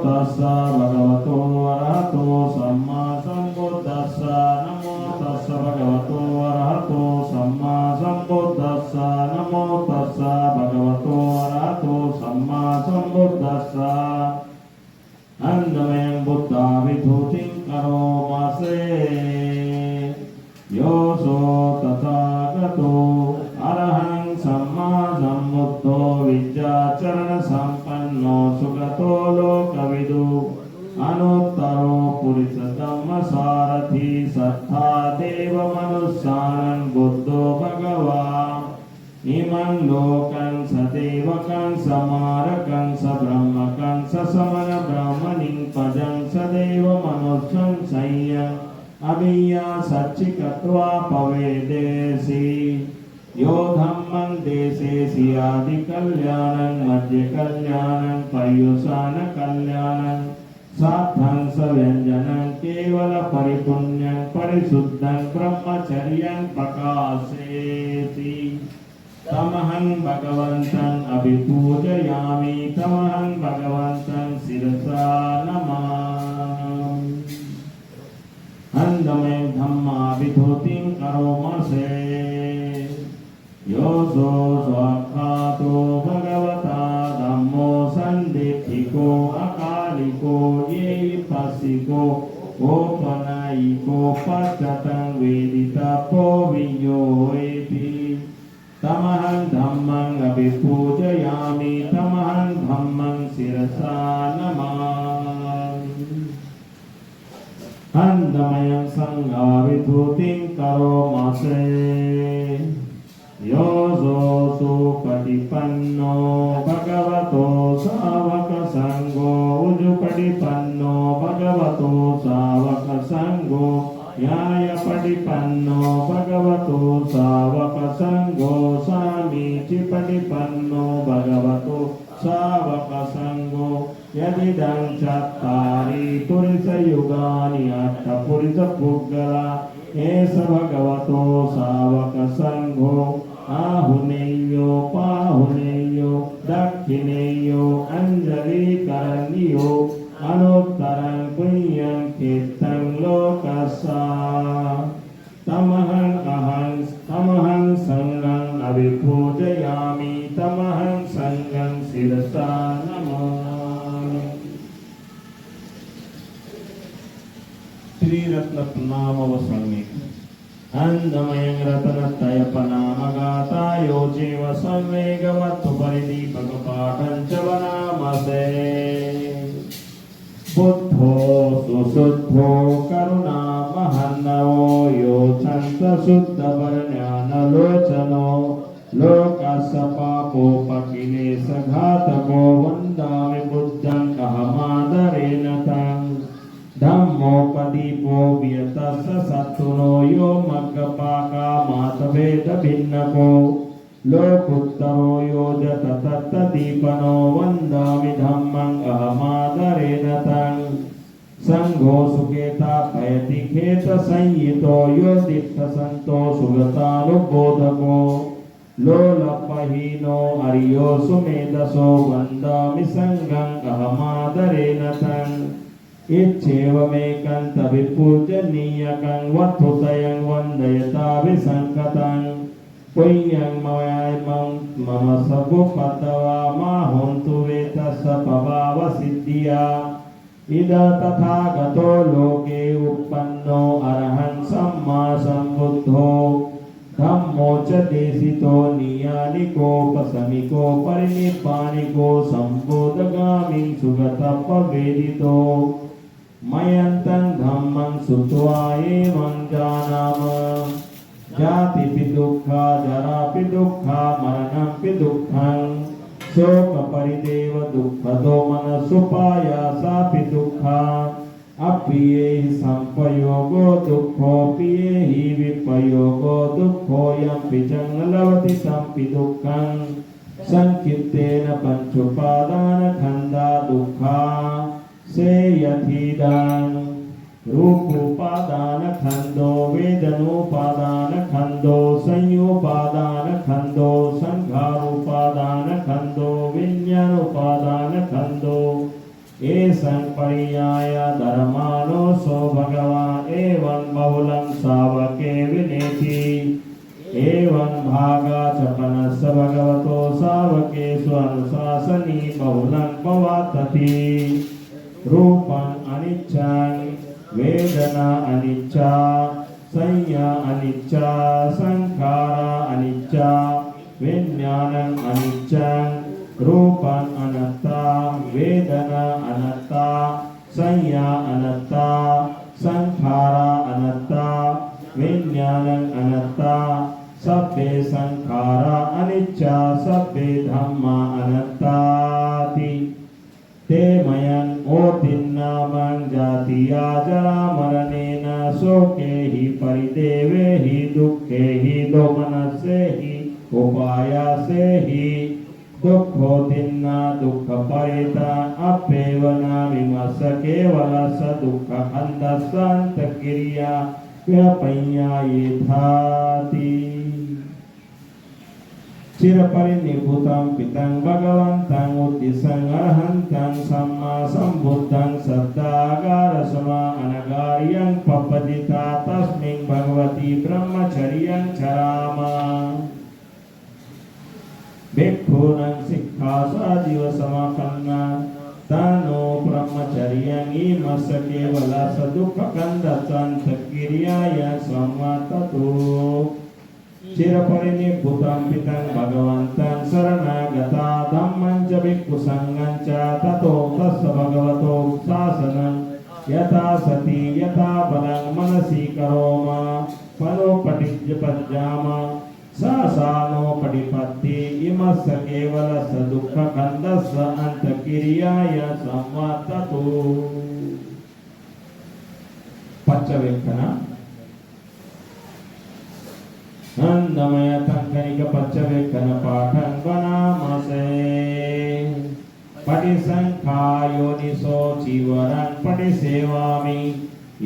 Speaker 1: तस्सा भगवतो अरहतो सम्मा सम्बुद्धस्सा नमो तस्सा भगवतो अरहतो सम्मा सम्बुद्धस्सा नमो तस्सा भगवतो अरहतो सम्मा सम्बुद्धस्सा अन्नमयं बुद्धाभिधूतिं करोमसे योऽसो तथागतो अरहं सम्मा सम्बुद्धो विद्याचरण संपन्नो सुगतो लोकविदु अनुत्तरो पुरुषोत्तम सारथी सत्ता देव मनुष्यानं बुद्धो भगवान् इमं लोकं सदेवकं समारकं सब्रह्मकं समन ब्राह्मणिं पदं सदेव मनुष्यं संयं अभिया सच्चिकत्वा पवेदेसि यो धम्मं देशेसि आदि कल्याणं मध्य कल्याणं पर्युषाण कल्याणं साधं सव्यञ्जनं केवल परिपुण्यं परिशुद्धं ब्रह्मचर्यं प्रकाशेति तमहं भगवन्तं अभिपूजयामि तमहं भगवन्तं शिरसा नमामि अन्नमयं धम्माभिधूतिं करोमसे योऽसो स्वाख्यातो भगवता धम्मो सन्दिट्ठिको अकालिको येऽपस्सिको ओपनयिको पश्चातं वेदितपो वियोऽपि तमहं धम्मं अभिपूजयामि तमहं धम्मं शिरसा नमामि अन्नमयं संघाभिधूतिं करोमसे योऽसो सुपटिपन्नो भगवतो सावक संघो उजुपटिपन्नो भगवतो सावक संघो न्यायपटिपन्नो भगवतो सावक संघो सामीचिपटिपन्नो भगवतो सावक संघो यदिदं चत्तारि पुरुषयुगानि अष्टपुरुषपुद्गला एष भगवतो सावक संघो आहुनेयो पाहुनेयो दक्षिणेयो अंजलिकरणीयो अनुत्तरं पुण्यं कीर्तं लोकस्सा तमहं संघं अभिपूजयामि तमहं संघं शिरसा नमामि श्रीरत्ननामवसंज्ञे अन्नमयं रत्नत्रयपनामगातायो चैव संवेगवत्तु परिदीपकपाठं च वनामसे बुद्धो सुशुद्धो करुणामहन्नवो योऽच्छन्तशुद्धवर्ण्यानलोचनो लोकस्य पापोपकिलेशघातको वन्दामि बुद्धं अहमादरेण तं धम्मोपदीपो व्यतस्य शत्रुनो यो मग्गपाकामातभेदभिन्नको लोकोत्तरो योजत तत्तदीपनो वन्दामि धम्मं अहमादरेण तं संघो सुकेता पयति खेत संयितो यो दिट्ठ संतो सुगतानुबोधको लोलपहीनो अर्यो सुमेधसो वन्दामि संगं अहमादरेण तन् इच्छेवमेकं तविपूजनीयकं वत्थुतयं वन्दयता विसङ्कतं पुण्यं मम सगुपतवा माहोन्तु वेतस्स पवावसिद्धिया इद तथागतो लोके उत्पन्नो अरहं सम्मा सम्बुद्धो धम्मो च देशितो नियानिकोपशमिको परिनिप्पानिको सम्बोधगामी सुगतपवेदितो मयन्तं धम्मं श्रुत्वा एवं जानाम जातिपि दुःखा जरापि दुःखा मरणंपि दुःखं शोकपरिदेव दुःखदो मनसुपायासापि दुःखा अप्रिये संपयोगो दुःखोऽप्रिये हि विपयोगो दुःखोऽयं जङ्गलवति तंपि दुःखं संकीर्तेन पंचुपादानखण्डा दुःखा सेयथीदान् रूपोपादानखण्डो वेदनोपादानखण्डो संयोपादानखण्डो संघारोपादानखण्डो विज्ञानोपादानखण्डो एषं पर्याय धर्माणो सो भगवान् एवं बहुलं सावके विनेति एवं भागा च पनस्य भगवतो सावकेषु अनुशासनी बहुलं भवातति रूपं अनिच्छं वेदना अनिच्छा संज्ञा अनिच्छा संखारा अनिच्छा विज्ञानम् अनिच्छं रूपं अनत्ता वेदना अनत्ता संज्ञा अनत्ता संखारा अनत्ता विज्ञानम् अनत्ता सब्बे संखारा अनिच्छा सब्बे धम्मा अनत्ताति ते मयं ओतिन्नामं जातिया जरा मरणेन शोके हि परिदेवे हि दुःखे हि दोमनसे हि उपायासे हि दुःखोतिन्ना दुःखपरिता अप्येवना विमर्श केवल स दुःखखण्डस्सन्तक्रिया व्यपय्या यथाति चिरपरिनिर्भूतं पितं भगवन्तं उद्दिशं अर्हन्तं सम्मा सम्बुद्धं सद्दागारसमा अनगार्यं पपदिता तस्मिन् भगवती ब्रह्मचर्यं चराम भिक्षूणां शिक्षासादिव समापन्ना तानो ब्रह्मचर्यं इमस्य केवल सदुःखखण्डसन्तक्रियाय सम्मततो चिरपरिनिर्भूतं पितं भगवन्तं शरणागता धम्मं च भिक्षुसङ्घं च ततो तस्य भगवतो शासनं यथा सति यथा बलं मनसि करोम फलोपटिज्यपज्जाम सासानोपटिपत्ति इमस्य केवलस्य दुःखखण्डस्य अन्तक्रियाय संवर्ततो पञ्चवेक्षण नंदमय तंकनिक पच्चवेक्षण पाठं वनामसे पटिसंख्यायोनिसो जीवरं पटिसेवामि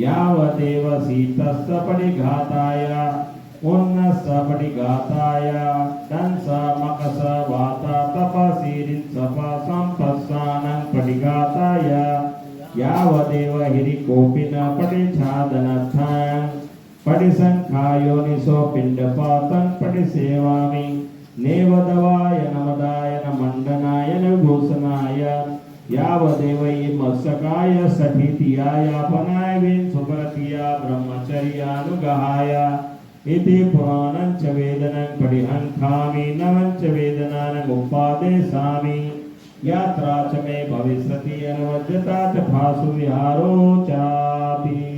Speaker 1: यावदेव सीतस्य पटिघाताय उन्नस्य पटिघाताय दंस मकस वाता तपसीरित्सप संपस्सानं पटिघाताय यावदेव हिरिकोपिन पटिच्छादनर्थं पटिसंख्यायोनिसो पिंडपातं पटिसेवामि नेवदवाय नमदाय नमण्डनाय नभूषणाय यावदेव मत्सकाय सठितियाय अपनाय विंशुपरतिया ब्रह्मचर्यानुगहाय इति पुराणं च वेदनं पटिहंखामि नवं च वेदनान् उपादेशामि यात्रा च मे भविष्यति अनुवज्यता च भासु विहारो चापि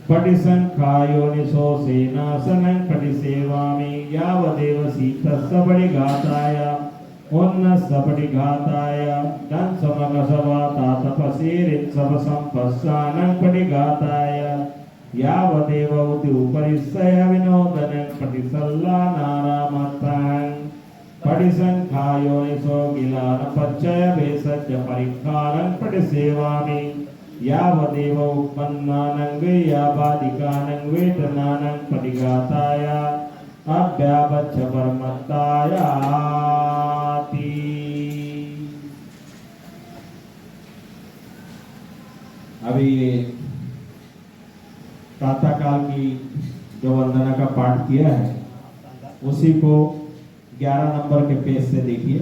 Speaker 1: पटिसंख्यायोनिसो सेनासनं पटिसेवामि यावदेव सीतस्य पटिघाताय उन्नस्य पटिघाताय दंसमकसवाता तपसीरित्सवसंपस्सानं पटिघाताय यावदेव उपरिसय विनोदनं पटिसल्लानारामत्तां पटिसंख्यायोनिसो गिलानपच्चय भेषज परिक्खारं पटिसेवामि यावदेव उत्पन्नानं यावादिकानं वेदनानं परिघाताय अभ्यावच्छ परमत्तायाति। अभी ये प्रातःकाल की जो वंदना का पाठ किया है उसी को 11 नंबर के पेज से देखिए।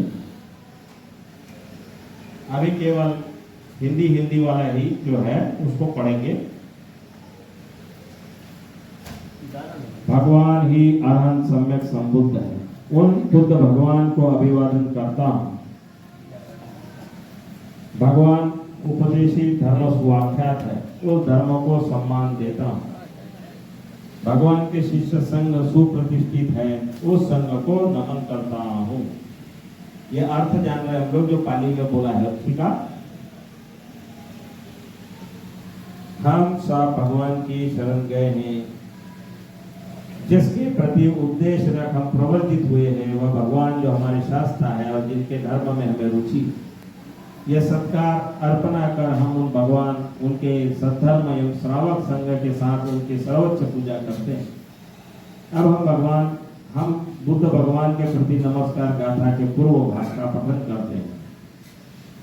Speaker 1: अभी केवल हिंदी वाला ही जो है उसको पढ़ेंगे। भगवान ही अरहंत सम्यक संबुद्ध है। उन बुद्ध भगवान को अभिवादन करता हूं। भगवान उपदेशी धर्म सुव्याख्यात है, उस धर्म को सम्मान देता हूं। भगवान के शिष्य संघ सुप्रतिष्ठित है, उस संघ को नमन करता हूं। ये अर्थ जान रहे हम लोग जो पाली में बोला है, ठीक है। हम सब भगवान की शरण गए हैं। जिसके प्रति उपदेश रख हम प्रवर्तित हुए हैं वह भगवान जो हमारे शास्त्र है और जिनके धर्म में हमें रुचि, यह सत्कार अर्पणा कर हम उन भगवान उनके सद्धर्म एवं श्रावक संघ के साथ उनकी सर्वोच्च पूजा करते हैं। अब हम बुद्ध भगवान के प्रति नमस्कार गाथा के पूर्व भाग का पठन करते हैं।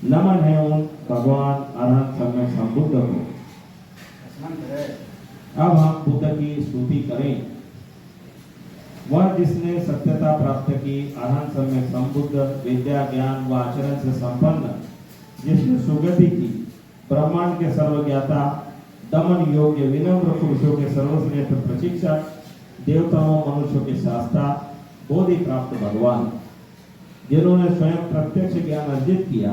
Speaker 1: नमन है उन भगवान अरहंत सम्यक संबुद्ध को। अब हम बुद्ध की स्तुति करें। वह जिसने सत्यता प्राप्त की, अरहंत सम्यक संबुद्ध, विद्या ज्ञान व आचरण से संपन्न, जिसने सुगति की, ब्रह्मांड के सर्वज्ञाता, दमन योग्य, विनम्र पुरुषों के सर्वश्रेष्ठ प्रशिक्षक, देवताओं मनुष्यों के शास्त्रा, बोधि प्राप्त भगवान, जिन्होंने स्वयं प्रत्यक्ष ज्ञान अर्जित किया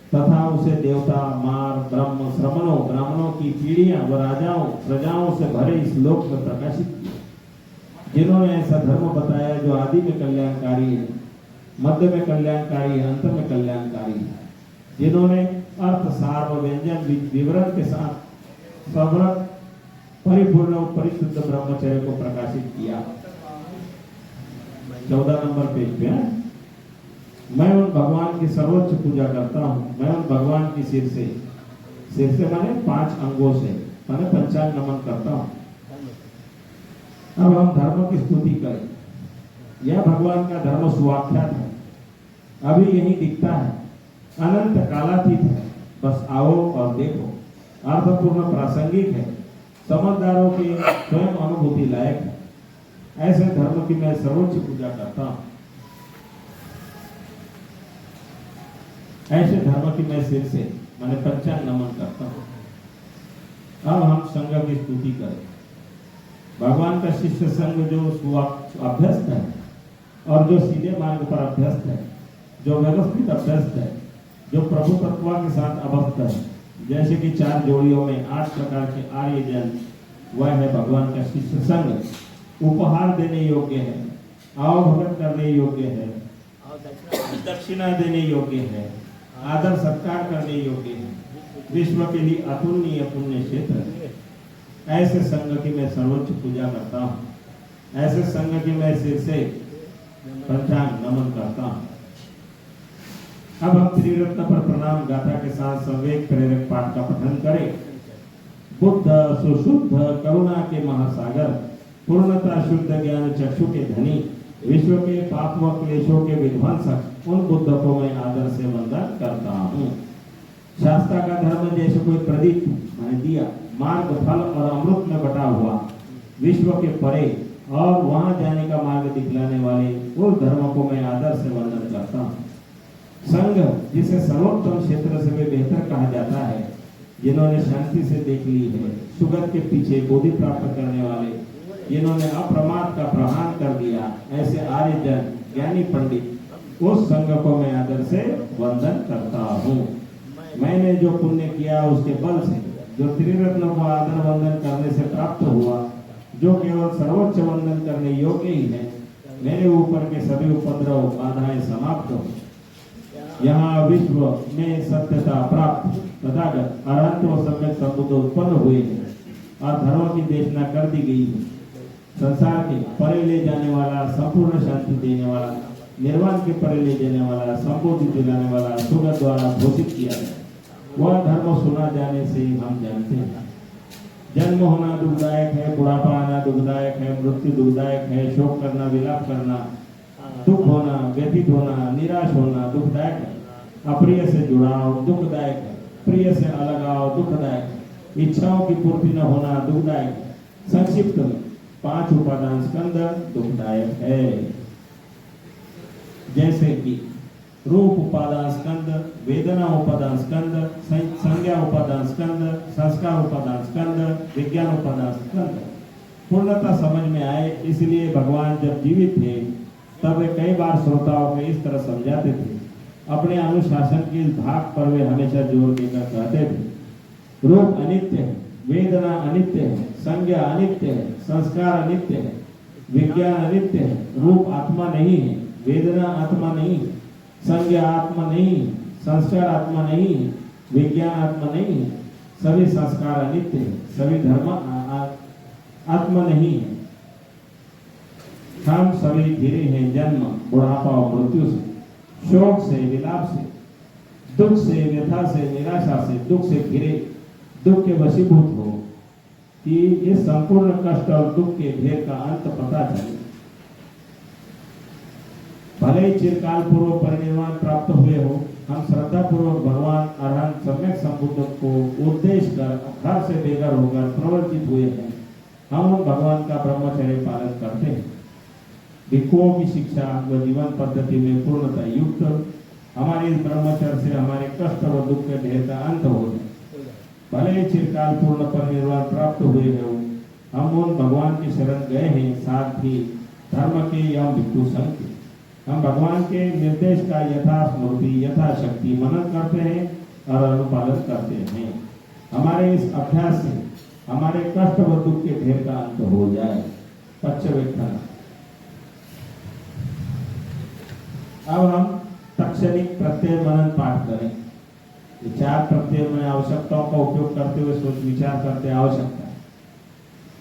Speaker 1: तथा उसे देवता, मार, ब्रह्म, श्रमणों, ब्राह्मणों की पीढ़ियां व राजाओं प्रजाओं से भरे इस लोक में प्रकाशित किया, जिन्होंने ऐसा धर्म बताया जो आदि में कल्याणकारी है, मध्य में कल्याणकारी है, अंत में कल्याणकारी है, जिन्होंने अर्थ सार व व्यंजन विवरण के साथ सव्रत परिपूर्ण और परिशुद्ध ब्रह्मचर्य को प्रकाशित किया। 14 नंबर पेज पे है। मैं उन भगवान की सर्वोच्च पूजा करता हूँ। मैं उन भगवान की सिर से माने 5 अंगों से माने पंचांग नमन करता हूँ। अब हम धर्म की स्तुति करें। यह भगवान का धर्म सुव्याख्यात है, अभी यही दिखता है, अनंत कालातीत है, बस आओ और देखो, अर्थपूर्ण प्रासंगिक है, समझदारों की स्वयं अनुभूति लायक है। ऐसे धर्म की मैं सर्वोच्च पूजा करता हूं। ऐसे धर्म की मैं सिर से माने पंचांग नमन करता हूं। अब हम संघ की स्तुति करें। भगवान का शिष्य संघ जो अभ्यस्त है और जो सीधे मार्ग पर अभ्यस्त है, जो व्यवस्थित अभ्यस्त है, जो प्रभु तत्व के साथ अभक्त है, जैसे कि 4 जोड़ियों में 8 प्रकार के आर्य जन, वह है भगवान का शिष्य संघ। उपहार देने योग्य है, आवभगत करने योग्य है, दक्षिणा देने योग्य है, आदर सत्कार करने योग्य है, विश्व के लिए अतुलनीय पुण्य क्षेत्र है। ऐसे संघ की मैं सर्वोच्च पूजा करता हूँ। ऐसे संघ की मैं सिर से पंचांग नमन करता हूँ। अब हम त्रिरत्न पर प्रणाम गाथा के साथ संवेग प्रेरक पाठ का पठन करें। बुद्ध सुशुद्ध करुणा के महासागर, पूर्णता शुद्ध ज्ञान चक्षु के धनी, विश्व के पाप व क्लेशों के विध्वंसक, उन बुद्ध को मैं आदर से वंदन करता हूँ। शास्त्र का धर्म जैसे कोई प्रदीप मैंने दिया, मार्ग फल और अमृत में बटा हुआ, विश्व के परे और वहां जाने का मार्ग दिखलाने वाले उस धर्म को मैं आदर से वंदन करता हूँ। संघ जिसे सर्वोत्तम क्षेत्र से भी बेहतर कहा जाता है, जिन्होंने शांति से देख ली है, सुगत के पीछे बोधि प्राप्त करने वाले, जिन्होंने अप्रमाद का प्रहार कर दिया, ऐसे आर्य जन ज्ञानी पंडित, उस संघ को मैं आदर से वंदन करता हूँ। मैंने जो पुण्य किया उसके बल से, जो त्रिरत्न को आदर वंदन करने से प्राप्त हुआ, जो केवल सर्वोच्च वंदन करने योग्य ही है, मेरे ऊपर के सभी उपद्रव बाधाएं समाप्त हो। यहाँ विश्व में सत्यता प्राप्त तथागत अरहंत व सम्यक संबुद्ध उत्पन्न हुए हैं और धर्म की देशना कर दी गई है। संसार के परे ले जाने वाला, संपूर्ण शांति देने वाला, निर्वाण के परे ले जाने वाला, संबोधि दिलाने वाला सुगत द्वारा घोषित किया गया। वह धर्म सुना जाने से हम जानते हैं। जन्म होना दुखदायक है, बुढ़ापा आना दुखदायक है, मृत्यु दुखदायक है, शोक करना, विलाप करना, दुख होना, व्यथित होना, निराश होना दुखदायक है। अप्रिय से जुड़ाव दुखदायक है, प्रिय से अलगाव दुखदायक है, इच्छाओं की पूर्ति न होना दुखदायक है। संक्षिप्त में 5 उपादान स्कंद दुखदायक है। जैसे कि रूप उपादान स्कंद, वेदना उपादान स्कंद, संज्ञा उपादान स्कंद, संस्कार उपादान स्कंद, विज्ञान उपादान स्कंद। पूर्णता समझ में आए इसलिए भगवान जब जीवित थे तब वे कई बार श्रोताओं को इस तरह समझाते थे। अपने अनुशासन के इस भाग पर वे हमेशा जोर देकर कहते थे, रूप अनित्य है, वेदना अनित्य है, संज्ञा अनित्य है, संस्कार अनित्य है, विज्ञान अनित्य है। रूप आत्मा नहीं है, वेदना आत्मा नहीं है, संज्ञा आत्मा नहीं, संस्कार आत्मा नहीं, विज्ञान आत्मा नहीं, सभी संस्कार अनित्य है, सभी धर्म आत्मा नहीं है। हम सभी घिरे हैं जन्म, बुढ़ापा और मृत्यु से, शोक से, विलाप से, दुख से, व्यथा से, निराशा से, दुख से घिरे, दुख के वशीभूत हो कि इस संपूर्ण कष्ट और दुख के ढेर का अंत पता चले। भले ही चिरकाल पूर्व परिनिर्वाण प्राप्त हुए हो, हम श्रद्धा पूर्वक भगवान अरहंत सम्यक संबुद्ध को उद्देश्य कर घर से बेघर होकर प्रवर्तित हुए हैं। हम उन भगवान का ब्रह्मचर्य पालन करते हैं। भिक्षुओं की शिक्षा व जीवन पद्धति में पूर्णता युक्त हमारे इस ब्रह्मचर्य से हमारे कष्ट और दुख के ढेर का अंत हो जाए। भले ही चिरकाल पूर्ण परिनिर्वाण प्राप्त हुए हो, हम उन भगवान की शरण गए हैं, साथ ही धर्म के एवं भिक्षु संघ के। हम भगवान के निर्देश का यथास्मृति यथाशक्ति मनन करते हैं और अनुपालन करते हैं। हमारे इस अभ्यास से हमारे कष्ट व दुख के ढेर का अंत हो जाए। पश्चव्यख्यान। अब हम तक्षणिक प्रत्यय मनन पाठ करें। विचार प्रत्यय में आवश्यकताओं का उपयोग करते हुए सोच विचार करते आवश्यकता।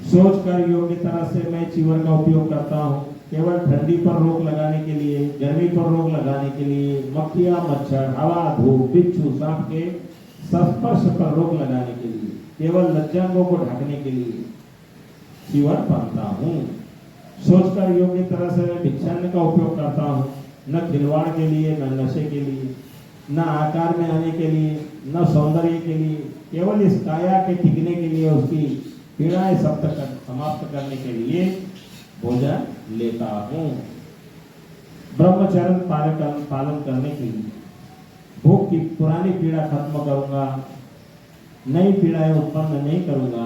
Speaker 1: सोच कर योग्य तरह से मैं चीवर का उपयोग करता हूँ। केवल ठंडी पर रोक लगाने के लिए, गर्मी पर रोक लगाने के लिए, मक्खियां, मच्छर, हवा, धूप, बिच्छू, सांप के संस्पर्श पर रोक लगाने के लिए, केवल लज्जांगों को ढकने के लिए चीवर पहनता हूँ। सोचकर योग्य तरह से मैं भिक्षान्न का उपयोग करता हूँ। न खिलवाड़ के लिए, न नशे के लिए, न आकार में आने के लिए, न सौंदर्य के लिए, केवल इस काया के टिकने के लिए, उसकी पीड़ाएं समाप्त करने के लिए भोजन लेता हूँ। ब्रह्मचर्य पालन करने के लिए भूख की पुरानी पीड़ा खत्म करूंगा, नई पीड़ाएं उत्पन्न नहीं करूंगा,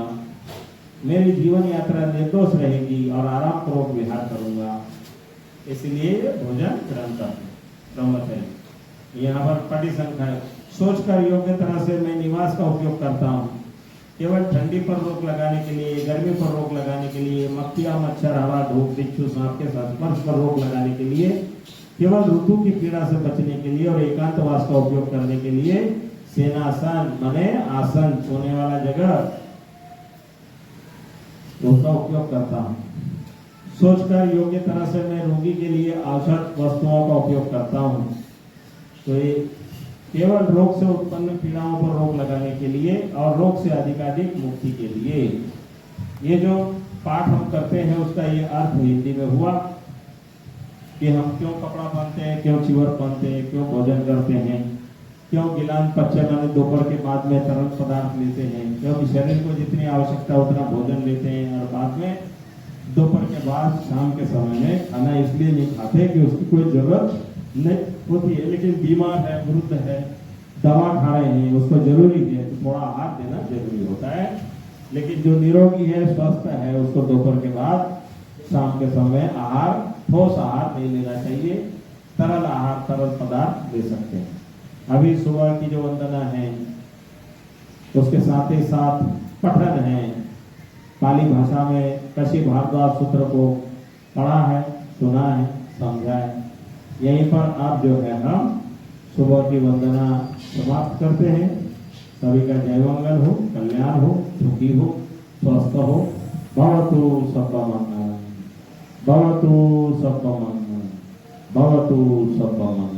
Speaker 1: मेरी जीवन यात्रा निर्दोष रहेगी और आराम पूर्वक विहार करूंगा, इसलिए भोजन ग्रहण करता हूं। ब्रह्मचर्य। यहाँ पर पटी संख्या है। सोचकर योग्य तरह से मैं निवास का उपयोग करता हूँ। केवल ठंडी पर रोक लगाने के लिए, गर्मी पर रोक लगाने के लिए, मक्खियां, मच्छर, हवा, धूप, बिच्छू, सांप के संस्पर्श पर रोक लगाने के लिए, केवल ऋतु की पीड़ा से बचने के लिए और एकांतवास का उपयोग करने के लिए सेनासन माने आसन, सोने वाला जगह, उसका उपयोग करता हूँ। सोचकर योग्य तरह से मैं रोगी के लिए औषध वस्तुओं का उपयोग करता हूँ। तो ये केवल रोग से उत्पन्न पीड़ाओं पर रोक लगाने के लिए और रोग से अधिकाधिक मुक्ति के लिए। ये जो पाठ हम करते हैं उसका ये अर्थ हिंदी में हुआ कि हम क्यों कपड़ा पहनते हैं, क्यों चिवर पहनते हैं, क्यों भोजन करते हैं, क्यों गिलान पच्चन माने दोपहर के बाद में तरल पदार्थ लेते हैं, क्योंकि शरीर को जितनी आवश्यकता उतना भोजन लेते हैं और बाद में दोपहर के बाद शाम के समय में खाना इसलिए नहीं खाते कि उसकी कोई जरूरत नहीं होती है। लेकिन बीमार है, वृद्ध है, दवा खा रहे हैं, उसको जरूरी है तो थोड़ा आहार देना जरूरी होता है। लेकिन जो निरोगी है, स्वस्थ है, उसको दोपहर के बाद शाम के समय आहार, ठोस आहार नहीं लेना चाहिए। तरल आहार, तरल पदार्थ ले सकते हैं। अभी सुबह की जो वंदना है उसके साथ ही साथ पठन है। पाली भाषा में कशी भारद्वाज सूत्र को पढ़ा है, सुना है, समझा है। यहीं पर आप जो है हम सुबह की वंदना समाप्त करते हैं। सभी का जय मंगल हो, कल्याण हो, सुखी हो, स्वस्थ हो। भवतु सर्वमंगलम्, भवतु सर्वमंगलम्, भवतु सर्वमंगलम्।